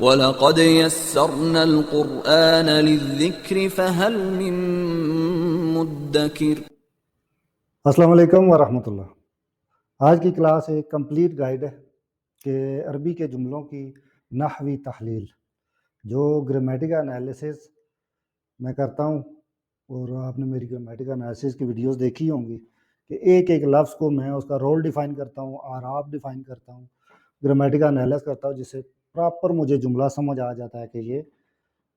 وَلَقَدْ يَسَّرْنَا الْقُرْآنَ لِلذِّكْرِ فَهَلْ مِن مُدَّكِرٍ۔ السلام علیکم ورحمۃ اللہ۔ آج کی کلاس ایک کمپلیٹ گائیڈ ہے کہ عربی کے جملوں کی نحوی تحلیل، جو گرامیٹیکل انالیسس میں کرتا ہوں، اور آپ نے میری گرامیٹیکل انالیسس کی ویڈیوز دیکھی ہوں گی کہ ایک ایک لفظ کو میں اس کا رول ڈیفائن کرتا ہوں، اعراب ڈیفائن کرتا ہوں، گرامیٹیکل انالیسس کرتا ہوں، جس سے پراپر مجھے جملہ سمجھ آ جاتا ہے کہ یہ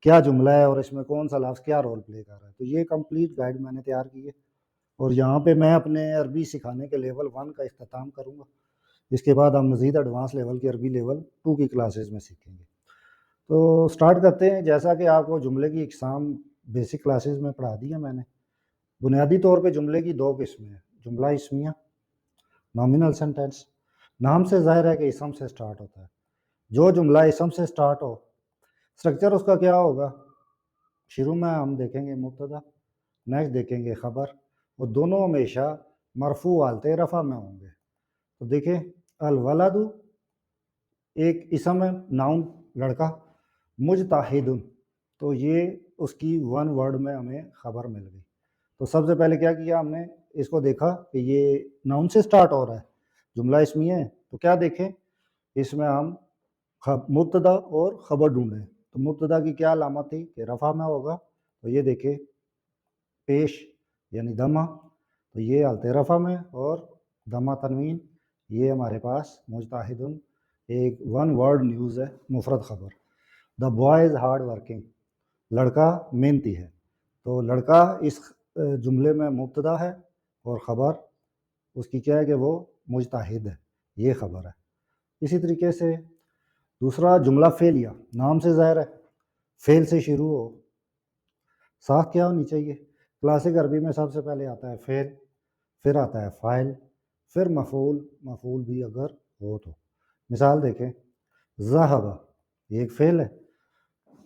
کیا جملہ ہے اور اس میں کون سا لفظ کیا رول پلے کر رہا ہے۔ تو یہ کمپلیٹ گائیڈ میں نے تیار کی ہے، اور یہاں پہ میں اپنے عربی سکھانے کے لیول 1 کا اختتام کروں گا۔ اس کے بعد ہم مزید ایڈوانس لیول کی عربی لیول 2 کی کلاسز میں سیکھیں گے۔ تو سٹارٹ کرتے ہیں۔ جیسا کہ آپ کو جملے کی اقسام بیسک کلاسز میں پڑھا دی ہے میں نے، بنیادی طور پہ جملے کی دو قسمیں ہیں: جملہ اسمیہ، نامنل سینٹینس۔ نام سے ظاہر ہے کہ اسم سے سٹارٹ ہوتا ہے۔ جو جملہ اسم سے سٹارٹ ہو، سٹرکچر اس کا کیا ہوگا؟ شروع میں ہم دیکھیں گے مبتدا، نیکسٹ دیکھیں گے خبر، اور دونوں ہمیشہ مرفوع حالت رفع میں ہوں گے۔ تو دیکھیں، الولد ایک اسم ہے، ناؤن لڑکا، مجتہد، تو یہ اس کی ون ورڈ میں ہمیں خبر مل گئی۔ تو سب سے پہلے کیا کیا ہم نے؟ اس کو دیکھا کہ یہ ناؤن سے سٹارٹ ہو رہا ہے، جملہ اسمیہ ہے، تو کیا دیکھیں؟ اس میں ہم مبتدا اور خبر ڈھونڈیں۔ تو مبتدا کی کیا علامت تھی کہ رفع میں ہوگا، تو یہ دیکھیں پیش یعنی دمہ، تو یہ حالت رفع میں، اور دمہ تنوین، یہ ہمارے پاس مجتہد ایک ون ورڈ نیوز ہے، مفرد خبر۔ The boy is hard working, لڑکا محنتی ہے۔ تو لڑکا اس جملے میں مبتدا ہے، اور خبر اس کی کیا ہے کہ وہ مجتہد ہے، یہ خبر ہے۔ اسی طریقے سے دوسرا جملہ فعلیہ، نام سے ظاہر ہے، فعل سے شروع ہو، ساتھ کیا ہونی چاہیے؟ کلاسک عربی میں سب سے پہلے آتا ہے فعل، پھر آتا ہے فاعل، پھر مفعول، مفعول بھی اگر ہو تو۔ مثال دیکھیں، ذہب، یہ ایک فعل ہے،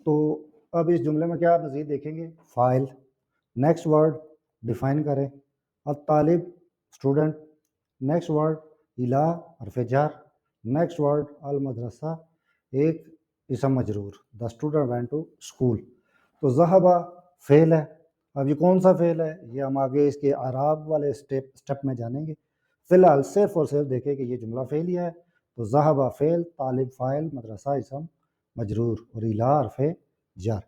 تو اب اس جملے میں کیا مزید دیکھیں گے؟ فاعل، نیکسٹ ورڈ ڈیفائن کریں، الطالب اسٹوڈنٹ، نیکسٹ ورڈ الی حرف جر، نیکسٹ ورڈ المدرسہ ایک اسم مجرور، the student went to school. تو ذہب فعل ہے۔ اب یہ کون سا فعل ہے؟ یہ ہم آگے اس کے اعراب والے اسٹیپ میں جانیں گے۔ فی الحال صرف اور صرف دیکھیں کہ یہ جملہ فعلیہ ہے، تو ذہب فعل، طالب فاعل، مدرسہ اسم مجرور، اور الی حرف جر۔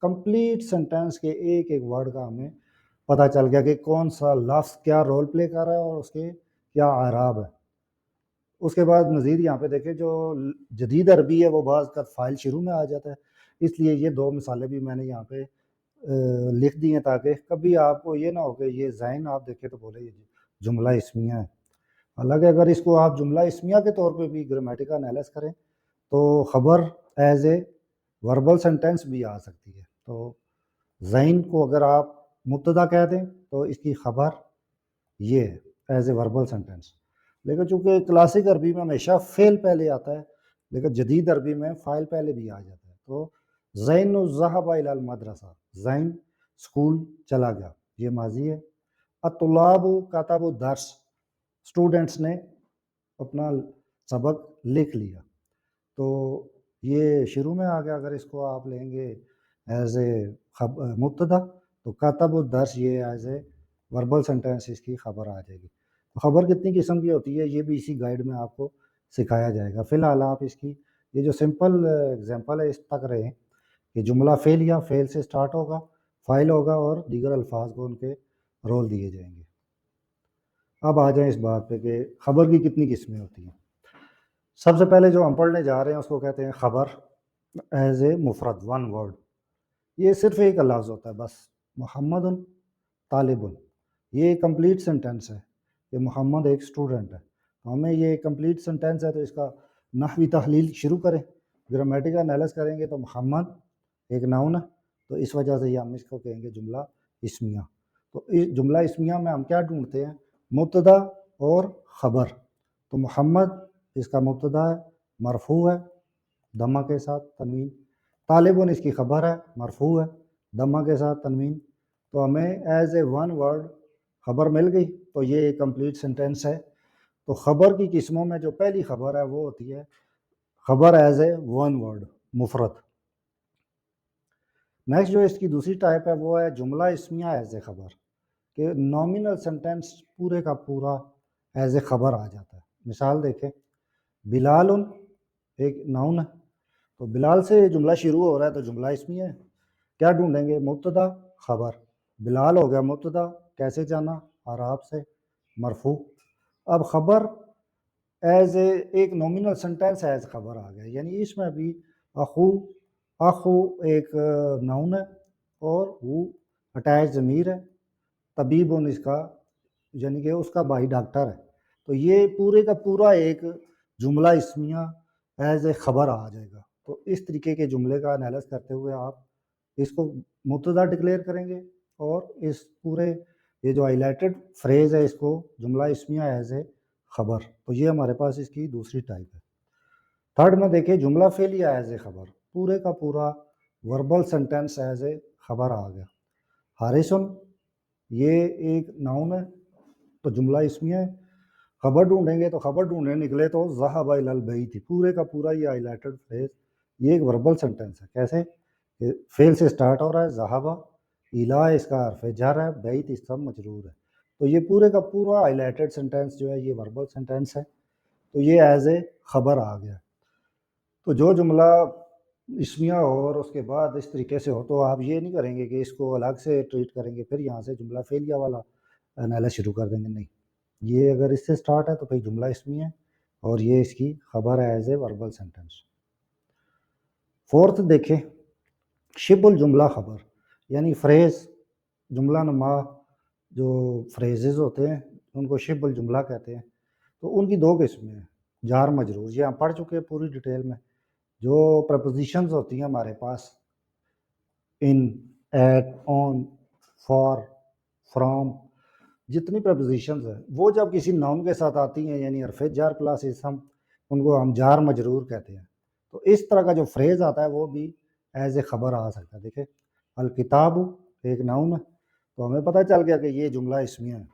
کمپلیٹ سینٹینس کے ایک ایک ورڈ کا ہمیں پتہ چل گیا کہ کون سا لفظ کیا رول پلے کر رہا ہے اور اس کے کیا اعراب ہے۔ اس کے بعد مزید یہاں پہ دیکھیں، جو جدید عربی ہے وہ بعض کا فاعل شروع میں آ جاتا ہے، اس لیے یہ دو مثالیں بھی میں نے یہاں پہ لکھ دی ہیں، تاکہ کبھی آپ کو یہ نہ ہو کہ یہ ذہن آپ دیکھیں تو بولے یہ جملہ اسمیہ ہے۔ حالانکہ اگر اس کو آپ جملہ اسمیہ کے طور پہ بھی گرامیٹیکل انالیسس کریں تو خبر ایز اے وربل سینٹینس بھی آ سکتی ہے۔ تو ذہن کو اگر آپ مبتدا کہہ دیں تو اس کی خبر یہ ہے ایز اے وربل سینٹینس۔ لیکن چونکہ کلاسک عربی میں ہمیشہ فعل پہلے آتا ہے، لیکن جدید عربی میں فاعل پہلے بھی آ جاتا ہے۔ تو زین ذہب الی المدرسہ، زین اسکول چلا گیا، یہ ماضی ہے۔ الطلاب کتبوا الدرس، اسٹوڈنٹس نے اپنا سبق لکھ لیا، تو یہ شروع میں آ گیا۔ اگر اس کو آپ لیں گے ایز اے مبتدا تو کتبوا الدرس یہ ایز اے وربل سینٹینس اس کی خبر آ جائے گی۔ خبر کتنی قسم کی ہوتی ہے یہ بھی اسی گائیڈ میں آپ کو سکھایا جائے گا۔ فی الحال آپ اس کی یہ جو سمپل اگزامپل ہے اس تک رہیں کہ جملہ فعلیہ، فعل سے سٹارٹ ہوگا، فاعل ہوگا، اور دیگر الفاظ کو ان کے رول دیے جائیں گے۔ اب آ جائیں اس بات پہ کہ خبر کی کتنی قسمیں ہوتی ہیں۔ سب سے پہلے جو ہم پڑھنے جا رہے ہیں اس کو کہتے ہیں خبر ایز اے مفرد، ون ورڈ۔ یہ صرف ایک لفظ ہوتا ہے بس، محمد طالب، یہ کمپلیٹ سینٹینس ہے کہ محمد ایک اسٹوڈنٹ ہے۔ ہمیں یہ کمپلیٹ سینٹینس ہے تو اس کا نحوی تحلیل شروع کریں، گرامیٹیکل انالیسس کریں گے۔ تو محمد ایک ناؤن ہے، تو اس وجہ سے یہ ہم اس کو کہیں گے جملہ اسمیہ۔ تو اس جملہ اسمیہ میں ہم کیا ڈھونڈتے ہیں؟ مبتدا اور خبر۔ تو محمد اس کا مبتدا ہے، مرفوع ہے دمہ کے ساتھ تنوین، طالب اس کی خبر ہے، مرفوع ہے دمہ کے ساتھ تنوین۔ تو ہمیں ایز اے ون ورڈ خبر مل گئی، تو یہ ایک کمپلیٹ سینٹینس ہے۔ تو خبر کی قسموں میں جو پہلی خبر ہے وہ ہوتی ہے خبر ایز اے ون ورڈ، مفرد۔ نیکسٹ جو اس کی دوسری ٹائپ ہے وہ ہے جملہ اسمیہ ایز اے خبر، کہ نومینل سینٹینس پورے کا پورا ایز اے خبر آ جاتا ہے۔ مثال دیکھیں، بلال ایک ناؤن ہے، تو بلال سے جملہ شروع ہو رہا ہے تو جملہ اسمیہ ہے۔ کیا ڈھونڈیں گے؟ مبتدا خبر۔ بلال ہو گیا مبتدا، کیسے جانا؟ اعراب سے، مرفوع۔ اب خبر ایز اے ایک نومینل سینٹینس ایز خبر آ گیا، یعنی اس میں بھی اخو ایک ناؤن ہے اور وہ اٹیچ ضمیر ہے، طبیب اس کا یعنی کہ اس کا بھائی ڈاکٹر ہے، تو یہ پورے کا پورا ایک جملہ اسمیہ ایز اے خبر آ جائے گا۔ تو اس طریقے کے جملے کا انالائز کرتے ہوئے آپ اس کو مبتدا ڈکلیئر کریں گے اور اس پورے یہ جو ہائی لائٹڈ فریز ہے اس کو جملہ اسمیہ ایز اے خبر۔ تو یہ ہمارے پاس اس کی دوسری ٹائپ ہے۔ تھرڈ میں دیکھیں جملہ فعلیہ ایز اے خبر، پورے کا پورا وربل سینٹینس ایز اے خبر آ گیا۔ حارثن یہ ایک ناؤن ہے تو جملہ اسمیہ ہے، خبر ڈھونڈیں گے تو خبر ڈھونڈنے نکلے تو ذہب الی البیت، پورے کا پورا یہ ہائی لائٹڈ فریز یہ ایک وربل سینٹینس ہے۔ کیسے؟ فعل سے سٹارٹ ہو رہا ہے، ذہب، الی اس کا حرف جر ہے، بیت اس کا مجرور ہے، تو یہ پورے کا پورا ہائی لائٹڈ سینٹینس جو ہے یہ وربل سینٹینس ہے، تو یہ ایز اے خبر آ گیا۔ تو جو جملہ اسمیہ ہو اور اس کے بعد اس طریقے سے ہو تو آپ یہ نہیں کریں گے کہ اس کو الگ سے ٹریٹ کریں گے پھر یہاں سے جملہ فعلیہ والا انالائز شروع کر دیں گے، نہیں، یہ اگر اس سے سٹارٹ ہے تو پھر جملہ اسمیہ ہے اور یہ اس کی خبر ہے as a verbal sentence. Fourth دیکھیں شبہ الجملہ خبر، یعنی فریز جملہ نما جو فریزز ہوتے ہیں ان کو شبہ الجملہ کہتے ہیں، تو ان کی دو قسمیں ہیں، جار مجرور، یہ ہم پڑھ چکے ہیں پوری ڈیٹیل میں۔ جو پریپوزیشنز ہوتی ہیں ہمارے پاس ان، ایٹ، آن، فار، فرام، جتنی پریپوزیشنز ہیں وہ جب کسی ناؤن کے ساتھ آتی ہیں یعنی حرف جار پلس اسم، ان کو ہم جار مجرور کہتے ہیں۔ تو اس طرح کا جو فریز آتا ہے وہ بھی ایز اے خبر آ سکتا ہے۔ دیکھیں الکتاب ایک ناؤن ہے تو ہمیں پتہ چل گیا کہ یہ جملہ اسمیہ ہے،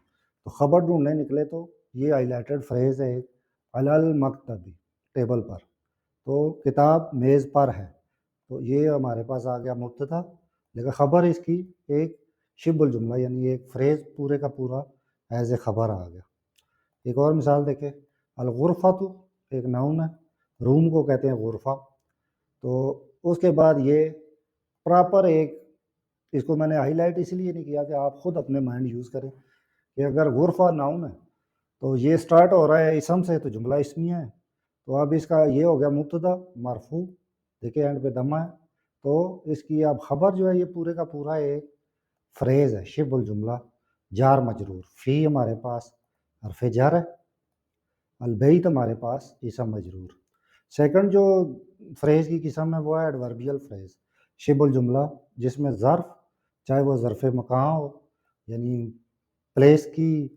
تو خبر ڈھونڈنے نکلے تو یہ ہائی لائٹڈ فریز ہے علی المکتب، ٹیبل پر، تو کتاب میز پر ہے، تو یہ ہمارے پاس آ گیا مبتدا، لیکن خبر اس کی ایک شبہ الجملہ یعنی ایک فریز پورے کا پورا ایز اے خبر آ گیا۔ ایک اور مثال دیکھیں، الغرفۃ ایک ناؤن ہے، روم کو کہتے ہیں غرفہ، تو اس کے بعد یہ پراپر ایک، اس کو میں نے ہائی لائٹ اس لیے نہیں کیا کہ آپ خود اپنے مائنڈ یوز کریں کہ اگر غرفہ ناؤن ہے تو یہ سٹارٹ ہو رہا ہے اسم سے تو جملہ اسمیہ ہے، تو اب اس کا یہ ہو گیا مبتدا مرفوع، دیکھیں اینڈ پہ دمہ ہے، تو اس کی اب خبر جو ہے یہ پورے کا پورا ایک فریز ہے شبہ الجملہ جار مجرور، فی ہمارے پاس حرف جر ہے، البیت ہمارے پاس اسم مجرور۔ سیکنڈ جو فریز کی قسم ہے وہ ہے ایڈوربیل فریز، شبہ الجملہ جس میں ظرف، چاہے وہ ظرف مکان ہو یعنی پلیس کی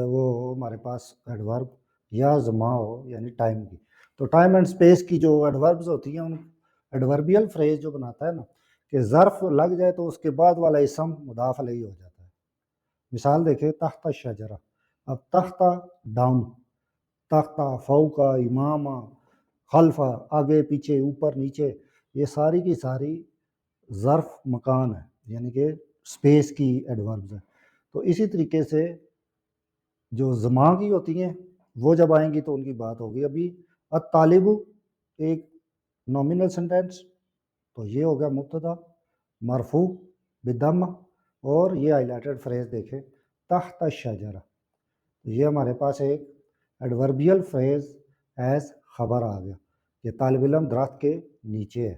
وہ ہمارے پاس ایڈورب، یا زمان ہو یعنی ٹائم کی، تو ٹائم اینڈ اسپیس کی جو ایڈوربز ہوتی ہیں ان ایڈوربیل فریز جو بناتا ہے نا کہ ظرف لگ جائے تو اس کے بعد والا اسم مضاف علیہ ہو جاتا ہے۔ مثال دیکھیں تحت الشجرہ، اب تحت ڈاؤن، تحت فوق، امام، خلف آگے پیچھے اوپر نیچے، یہ ساری کی ساری ظرف مکان ہے یعنی کہ اسپیس کی ایڈوربز ہیں۔ تو اسی طریقے سے جو زمان کی ہوتی ہیں وہ جب آئیں گی تو ان کی بات ہوگی۔ ابھی الطالب ایک نومینل سینٹینس، تو یہ ہو گیا مبتدا مرفوع بالضم، اور یہ ہائی لائٹڈ فریز دیکھیں تحت الشجرہ، یہ ہمارے پاس ایک ایڈوربیل فریز ایز خبر آ گیا کہ طالب علم درخت کے نیچے ہے۔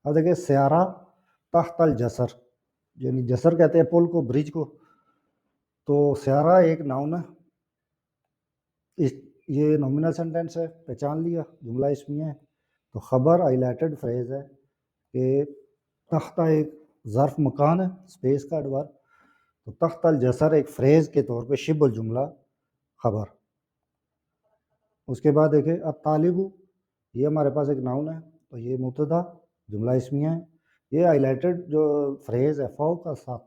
اب دیکھیں سیارہ تحت الجسر، یعنی جسر کہتے ہیں پل کو، برج کو، تو سیارہ ایک ناؤن ہے، یہ نومینل سینٹینس ہے، پہچان لیا جملہ اسمیہ ہے، تو خبر ہائی لائٹڈ فریز ہے کہ تحت ایک ظرف مکان ہے اسپیس کا ایڈورب، تو تحت الجسر ایک فریز کے طور پہ شبہ الجملہ خبر۔ اس کے بعد دیکھیں الطالب یہ ہمارے پاس ایک ناؤن ہے تو یہ مبتدا جملہ اسمیہ ہے، یہ ہائی لائٹڈ جو فریز ہے فوق کا ساتھ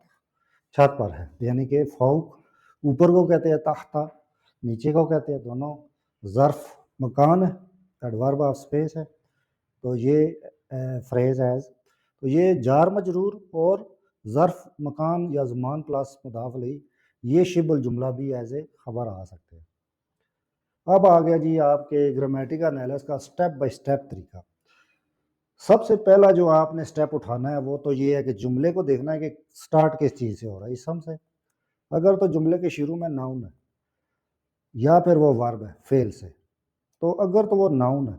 چھت پر ہے، یعنی کہ فوق اوپر کو کہتے ہیں، تحت نیچے کو کہتے ہیں، دونوں ظرف مکان ہے، ایڈورب آف اسپیس ہے، تو یہ phrase as. تو یہ جار مجرور اور ظرف مکان یا زمان پلس مضاف الیہ یہ شبہ الجملہ بھی ایز اے خبر آ سکتے ہیں۔ اب آ گیا جی آپ کے گرامیٹیکل انالیسس کا سٹیپ بائی سٹیپ طریقہ۔ سب سے پہلا جو آپ نے سٹیپ اٹھانا ہے وہ تو یہ ہے کہ جملے کو دیکھنا ہے کہ سٹارٹ کس چیز سے ہو رہا ہے، اسم سے۔ اگر تو جملے کے شروع میں ناؤن ہے یا پھر وہ ورب ہے فعل سے، تو اگر تو وہ ناؤن ہے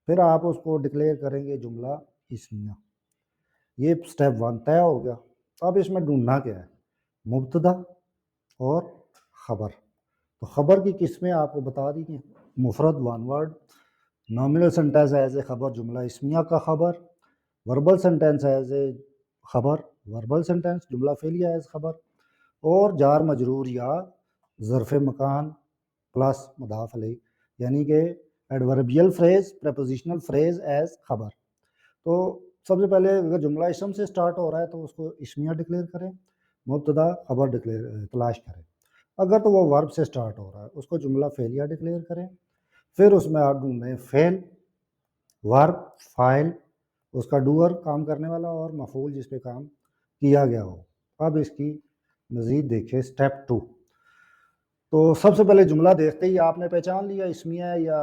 پھر آپ اس کو ڈکلیئر کریں گے جملہ اسمیہ۔ یہ سٹیپ 1 طے ہو گیا۔ اب اس میں ڈھونڈنا کیا ہے؟ مبتدا اور خبر۔ تو خبر کی قسمیں آپ کو بتا دی ہیں، مفرد one word, nominal sentence as a خبر جملہ اسمیہ کا خبر، وربل سینٹینس ایز اے خبر وربل سینٹینس جملہ فعلیہ ایز خبر، اور جار مجرور یا ظرف مکان پلس مضاف الیہ یعنی کہ ایڈوربیل فریز پریپوزیشنل فریز ایز خبر۔ تو سب سے پہلے اگر جملہ اسم سے سٹارٹ ہو رہا ہے تو اس کو اسمیہ ڈکلیئر کریں، مبتدا خبر تلاش کریں۔ اگر تو وہ ورب سے سٹارٹ ہو رہا ہے اس کو جملہ فعلیہ ڈکلیئر کریں، پھر اس میں آپ ڈھونڈیں فعل، ورب، فاعل، اس کا ڈوئر کام کرنے والا، اور مفعول جس پہ کام کیا گیا ہو۔ اب اس کی مزید دیکھیں سٹیپ 2۔ تو سب سے پہلے جملہ دیکھتے ہی آپ نے پہچان لیا اسمیہ ہے یا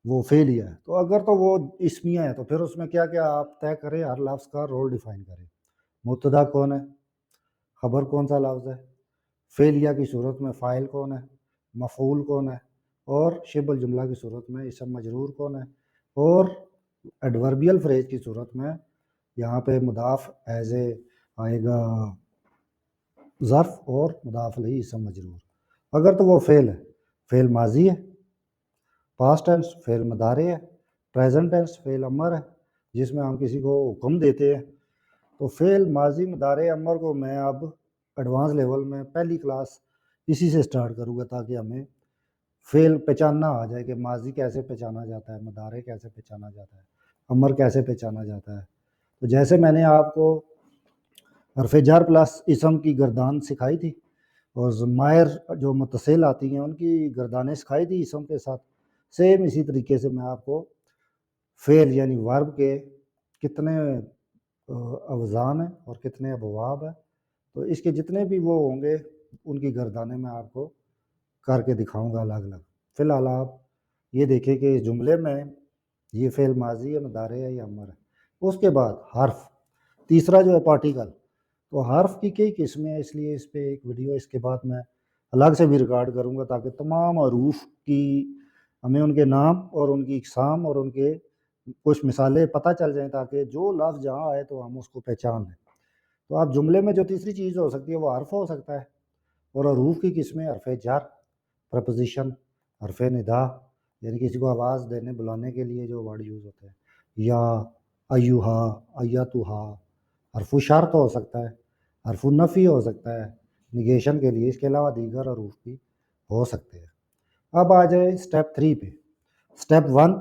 وہ فعلیہ ہے۔ تو اگر تو وہ اسمیہ ہے تو پھر اس میں کیا کیا آپ طے کریں، ہر لفظ کا رول ڈیفائن کریں۔ مبتدا کون ہے، خبر کون سا لفظ ہے، فعلیہ کی صورت میں فاعل کون ہے، مفعول کون ہے، اور شبہ الجملہ کی صورت میں اسم مجرور کون ہے، اور ایڈوربیل فریز کی صورت میں یہاں پہ مضاف ایز اے آئے گا ظرف اور مضاف الیہ اسم مجرور۔ اگر تو وہ فعل ہے، فعل ماضی ہے، پاسٹ ٹینس فعل مضارع ہے، پریزنٹ ٹینس فعل امر ہے جس میں ہم کسی کو حکم دیتے ہیں۔ تو فعل ماضی مضارع امر کو میں اب ایڈوانس لیول میں پہلی کلاس اسی سے سٹارٹ کروں گا تاکہ ہمیں فعل پہچاننا آ جائے کہ ماضی کیسے پہچانا جاتا ہے، مضارع کیسے پہچانا جاتا ہے، امر کیسے پہچانا جاتا ہے۔ تو جیسے میں نے آپ کو حرف جر پلس اسم کی گردان سکھائی تھی اور ضمائر جو متصل آتی ہیں ان کی گردانیں سکھائی تھی اسم کے ساتھ، سیم اسی طریقے سے میں آپ کو فعل یعنی ورب کے کتنے اوزان ہیں اور کتنے ابواب ہیں، تو اس کے جتنے بھی وہ ہوں گے ان کی گردانیں میں آپ کو کر کے دکھاؤں گا الگ الگ۔ فی الحال آپ یہ دیکھیں کہ اس جملے میں یہ فعل ماضی ہے، مضارع ہے یا امر ہے۔ اس کے بعد حرف، تیسرا جو ہے پارٹیکل۔ تو حرف کی کئی قسمیں ہیں، اس لیے اس پہ ایک ویڈیو اس کے بعد میں الگ سے بھی ریکارڈ کروں گا تاکہ تمام حروف کی ہمیں ان کے نام اور ان کی اقسام اور ان کے کچھ مثالیں پتہ چل جائیں تاکہ جو لفظ جہاں آئے تو ہم اس کو پہچان لیں۔ تو آپ جملے میں جو تیسری چیز ہو سکتی ہے وہ حرف ہو سکتا ہے، اور حروف کی قسمیں حرف جر، پریپوزیشن، حرف ندا یعنی کسی کو آواز دینے بلانے کے لیے جو ورڈ یوز ہوتے ہیں، یا ایوہا، ایتوہا، حرف شرط ہو سکتا ہے، حرف نفی ہو سکتا ہے نگیشن کے لیے، اس کے علاوہ دیگر حروف بھی ہو سکتے ہیں۔ اب آ جائے سٹیپ 3 پہ۔ سٹیپ 1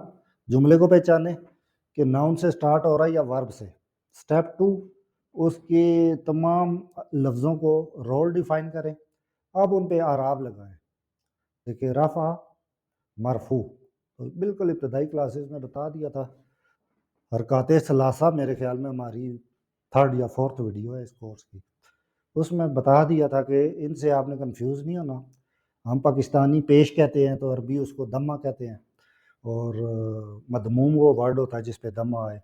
جملے کو پہچانے کہ ناؤن سے سٹارٹ ہو رہا ہے یا ورب سے۔ سٹیپ 2 اس کے تمام لفظوں کو رول ڈیفائن کریں۔ اب ان پہ اعراب لگائیں۔ دیکھیں رفع، مرفوع، تو بالکل ابتدائی کلاسز میں بتا دیا تھا، حرکات ثلاثہ میرے خیال میں ہماری 3rd یا 4th ویڈیو ہے اس کورس کی، اس میں بتا دیا تھا کہ ان سے آپ نے کنفیوز نہیں ہونا۔ ہم پاکستانی پیش کہتے ہیں تو عربی اس کو دمہ کہتے ہیں، اور مدموم وہ ورڈ ہوتا ہے جس پہ دمہ آئے،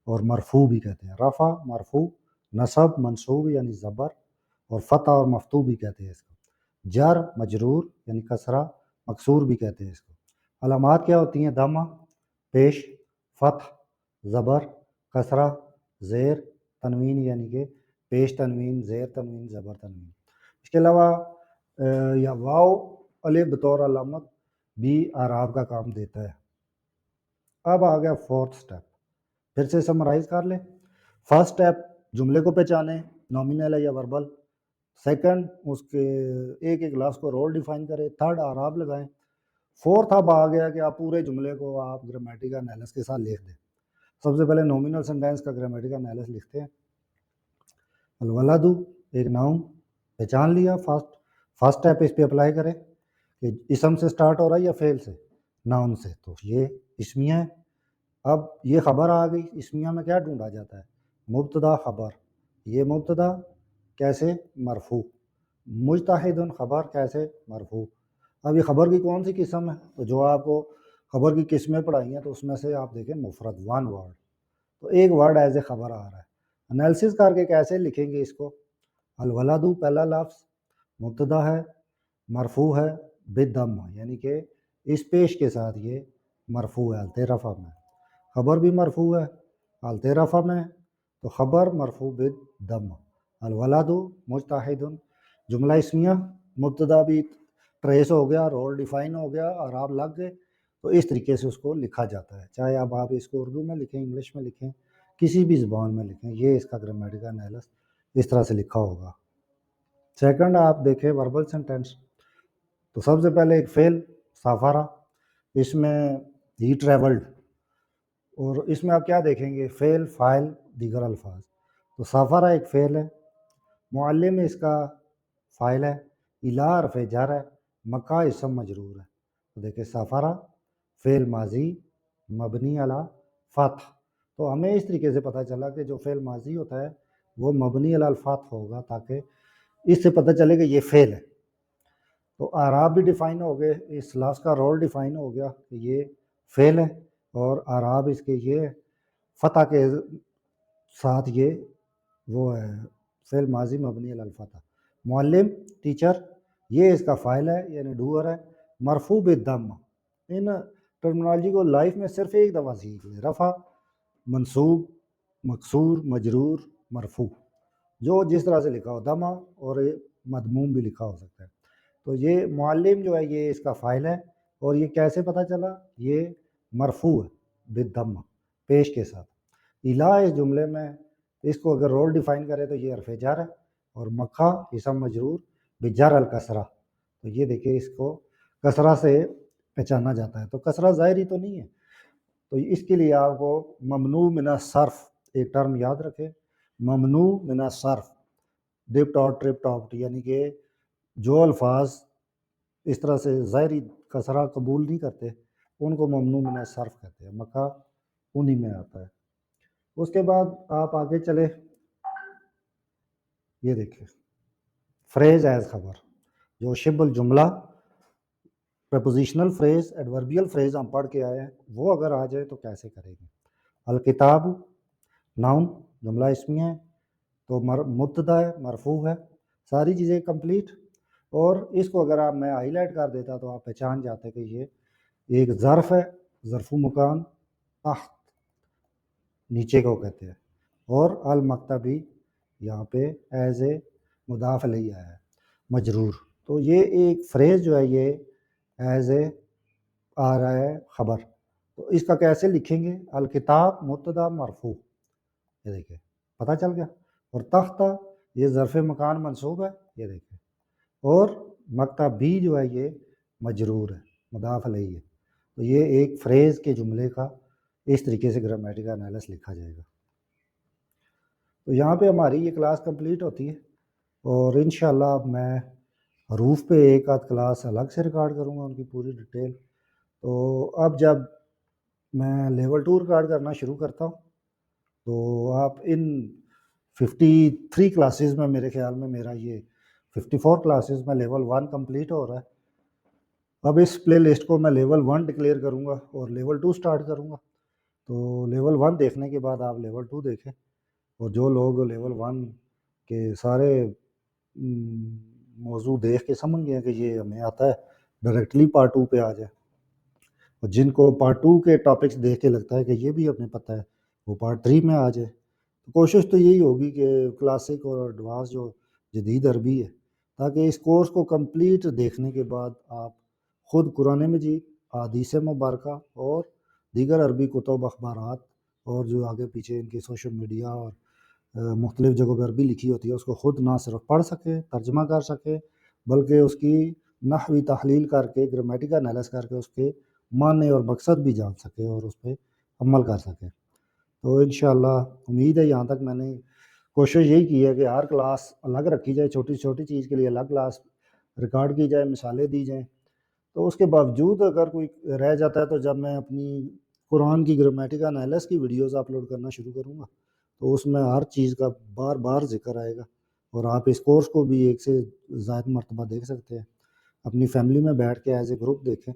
اور مرفوع بھی کہتے ہیں۔ رفع، مرفوع، نصب، منصوب یعنی زبر، اور فتح اور مفتوح بھی کہتے ہیں اس کو۔ جر، مجرور یعنی کسرہ، مکسور بھی کہتے ہیں اس کو۔ علامات کیا ہوتی ہیں؟ دمہ، پیش، فتح، زبر، کسرہ، زیر، تنوین یعنی کہ پیش تنوین، زیر تنوین، زبر تنوین۔ اس کے علاوہ یا واو الف بطور علامت بھی اعراب کا کام دیتا ہے۔ اب آ گیا 4th سٹیپ، پھر سے سمرائز کر لیں۔ فرسٹ سٹیپ جملے کو پہچانیں، نامنل ہے یا وربل۔ سیکنڈ اس کے ایک ایک لفظ کو رول ڈیفائن کریں۔ تھرڈ اعراب لگائیں۔ 4th اب آ گیا کہ آپ پورے جملے کو آپ گرامیٹیکل انالیسس کے ساتھ لکھ دیں۔ سب سے پہلے نامنل سینٹینس کا گرامیٹیکل انالیسس لکھتے ہیں۔ الولد ایک ناؤن پہچان لیا، فرسٹ سٹیپ اس پہ اپلائی کریں کہ اسم سے سٹارٹ ہو رہا ہے یا فعل سے، ناؤن سے، تو یہ اسمیہ ہے۔ اب یہ خبر آ گئی، اسمیہ میں کیا ڈھونڈا جاتا ہے؟ مبتدا خبر، یہ مبتدا کیسے؟ مرفوع، مجتہد خبر کیسے؟ مرفوع۔ اب یہ خبر کی کون سی قسم ہے؟ تو جو آپ کو خبر کی قسمیں پڑھائی ہیں تو اس میں سے آپ دیکھیں مفرد، ون ورڈ، تو ایک ورڈ ایز اے خبر آ رہا ہے۔ انالیسس کر کے کیسے لکھیں گے اس کو؟ الولد پہلا لفظ مبتدا ہے، مرفوع ہے بالضم، یعنی کہ اس پیش کے ساتھ یہ مرفوع ہے حالت رفع میں۔ خبر بھی مرفوع ہے حالت رفع میں، تو خبر مرفوع بالضم۔ الولد مجتہد، جملہ اسمیہ، مبتدا بھی ٹریس ہو گیا، رول ڈیفائن ہو گیا، اور آپ لگ گئے، تو اس طریقے سے اس کو لکھا جاتا ہے، چاہے اب آپ اس کو اردو میں لکھیں، انگلش میں لکھیں، کسی بھی زبان میں لکھیں، یہ اس کا گرامیٹیکل انالیسس اس طرح سے لکھا ہوگا۔ سیکنڈ آپ دیکھیں وربل سینٹینس، تو سب سے پہلے ایک فعل سافارہ، اس میں ہی ٹریولڈ، اور اس میں آپ کیا دیکھیں گے؟ فعل، فاعل، دیگر الفاظ۔ تو سافارہ ایک فعل ہے، معلم اس کا فاعل ہے، الا حرف جر ہے، مکہ اسم مجرور ہے۔ تو دیکھیں سافارہ فعل ماضی مبنی علی فتح، تو ہمیں اس طریقے سے پتہ چلا کہ جو فعل ماضی ہوتا ہے وہ مبنی علی الفتح ہوگا، تاکہ اس سے پتہ چلے کہ یہ فعل ہے۔ تو اعراب بھی ڈیفائن ہو گئے، اس لفظ کا رول ڈیفائن ہو گیا کہ یہ فعل ہے، اور اعراب اس کے یہ فتح کے ساتھ یہ وہ ہے فعل ماضی مبنی علی الفتح۔ معلم ٹیچر، یہ اس کا فاعل ہے یعنی ڈوئر ہے، مرفوع بالضم۔ ان ٹرمنالوجی کو لائف میں صرف ایک دفعہ سیکھ لیں، رفع، منصوب، مکسور، مجرور، مرفوع، جو جس طرح سے لکھا ہو، دمہ اور مضموم بھی لکھا ہو سکتا ہے۔ تو یہ معلم جو ہے یہ اس کا فاعل ہے، اور یہ کیسے پتہ چلا؟ یہ مرفوع ہے بالضم، پیش کے ساتھ۔ الا اس جملے میں اس کو اگر رول ڈیفائن کرے تو یہ حرف جر ہے، اور مکہ اسم مجرور بجر الکسرہ، تو یہ دیکھیں اس کو کسرہ سے پہچانا جاتا ہے۔ تو کسرہ ظاہری تو نہیں ہے، تو اس کے لیے آپ کو ممنوع من الصرف ایک ٹرم یاد رکھیں، ممنوع من الصرف، ڈپٹ آؤٹ ٹرپٹ آؤٹ، یعنی کہ جو الفاظ اس طرح سے ظاہری کسرہ قبول نہیں کرتے ان کو ممنوع من الصرف کہتے ہیں، مکہ انہی میں آتا ہے۔ اس کے بعد آپ آگے چلے، یہ دیکھیں فریز ایز خبر، جو شبہ الجملہ، پریپوزیشنل فریز، ایڈوربیل فریز ہم پڑھ کے آئے ہیں، وہ اگر آ جائے تو کیسے کریں گے؟ الکتاب ناؤن، جملہ اسمیہ ہے، تو مبتدا ہے، مرفوع ہے، ساری چیزیں کمپلیٹ، اور اس کو اگر آپ میں ہائی لائٹ کر دیتا تو آپ پہچان جاتے کہ یہ ایک ظرف ہے، ظرف مکان، تحت نیچے کو کہتے ہیں، اور المکتبی یہاں پہ ایز اے مضاف الیہ آیا ہے، مجرور۔ تو یہ ایک فریز جو ہے یہ ایز اے آ رہا ہے خبر، تو اس کا کیسے لکھیں گے؟ الکتاب مبتدا مرفوع، یہ دیکھیں پتہ چل گیا، اور تحت یہ ظرف مکان منصوب ہے، یہ دیکھیں، اور مکتب بھی جو ہے یہ مجرور ہے، مضاف الیہ ہے۔ تو یہ ایک فریز کے جملے کا اس طریقے سے گرامیٹیکل انالیسس لکھا جائے گا۔ تو یہاں پہ ہماری یہ کلاس کمپلیٹ ہوتی ہے، اور انشاءاللہ اب میں حروف پہ ایک آدھ کلاس الگ سے ریکارڈ کروں گا، ان کی پوری ڈیٹیل۔ تو اب جب میں لیول 2 ریکارڈ کرنا شروع کرتا ہوں تو آپ ان 53 کلاسز میں میرے خیال میں میرا یہ 54 کلاسز میں لیول 1 کمپلیٹ ہو رہا ہے۔ اب اس پلے لسٹ کو میں لیول 1 ڈکلیئر کروں گا اور لیول 2 سٹارٹ کروں گا، تو لیول 1 دیکھنے کے بعد آپ لیول 2 دیکھیں، اور جو لوگ لیول 1 کے سارے موضوع دیکھ کے سمجھ گئے کہ یہ ہمیں آتا ہے، ڈائریکٹلی پارٹ 2 پہ آ جائے، اور جن کو پارٹ 2 کے ٹاپکس دیکھ کے لگتا ہے کہ یہ بھی ہمیں پتہ ہے وہ پارٹ 3 میں آ جائے۔ تو کوشش تو یہی ہوگی کہ کلاسک اور ایڈوانس جو جدید عربی ہے، تاکہ اس کورس کو کمپلیٹ دیکھنے کے بعد آپ خود قرآن مجید، احادیث مبارکہ اور دیگر عربی کتب، اخبارات، اور جو آگے پیچھے ان کی سوشل میڈیا اور مختلف جگہوں پہ عربی لکھی ہوتی ہے اس کو خود نہ صرف پڑھ سکیں، ترجمہ کر سکیں، بلکہ اس کی نحوی تحلیل کر کے، گرامیٹیکل انالیسس کر کے اس کے معنی اور مقصد بھی جان سکیں اور اس پہ عمل کر سکیں۔ تو انشاءاللہ امید ہے یہاں تک میں نے کوشش یہی کی ہے کہ ہر کلاس الگ رکھی جائے، چھوٹی چھوٹی چیز کے لیے الگ کلاس ریکارڈ کی جائے، مثالیں دی جائیں۔ تو اس کے باوجود اگر کوئی رہ جاتا ہے تو جب میں اپنی قرآن کی گرامیٹیکل انالیسس کی ویڈیوز اپلوڈ کرنا شروع کروں گا، تو اس میں ہر چیز کا بار بار ذکر آئے گا، اور آپ اس کورس کو بھی ایک سے زائد مرتبہ دیکھ سکتے ہیں، اپنی فیملی میں بیٹھ کے ایز اے گروپ دیکھیں،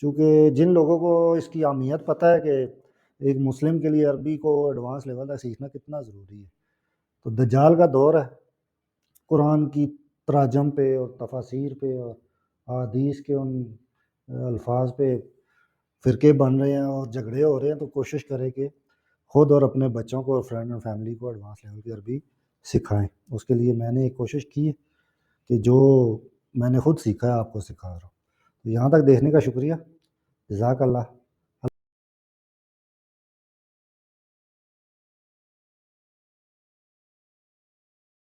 چونکہ جن لوگوں کو اس کی اہمیت پتہ ہے کہ ایک مسلم کے لیے عربی کو ایڈوانس لیول تک سیکھنا کتنا ضروری ہے۔ تو دجال کا دور ہے، قرآن کی تراجم پہ اور تفاسیر پہ اور احادیث کے ان الفاظ پہ فرقے بن رہے ہیں اور جھگڑے ہو رہے ہیں، تو کوشش کریں کہ خود اور اپنے بچوں کو اور فرینڈ اور فیملی کو ایڈوانس لیول کی عربی سکھائیں۔ اس کے لیے میں نے ایک کوشش کی ہے کہ جو میں نے خود سیکھا ہے آپ کو سکھا رہا ہوں۔ تو یہاں تک دیکھنے کا شکریہ، جزاک اللہ۔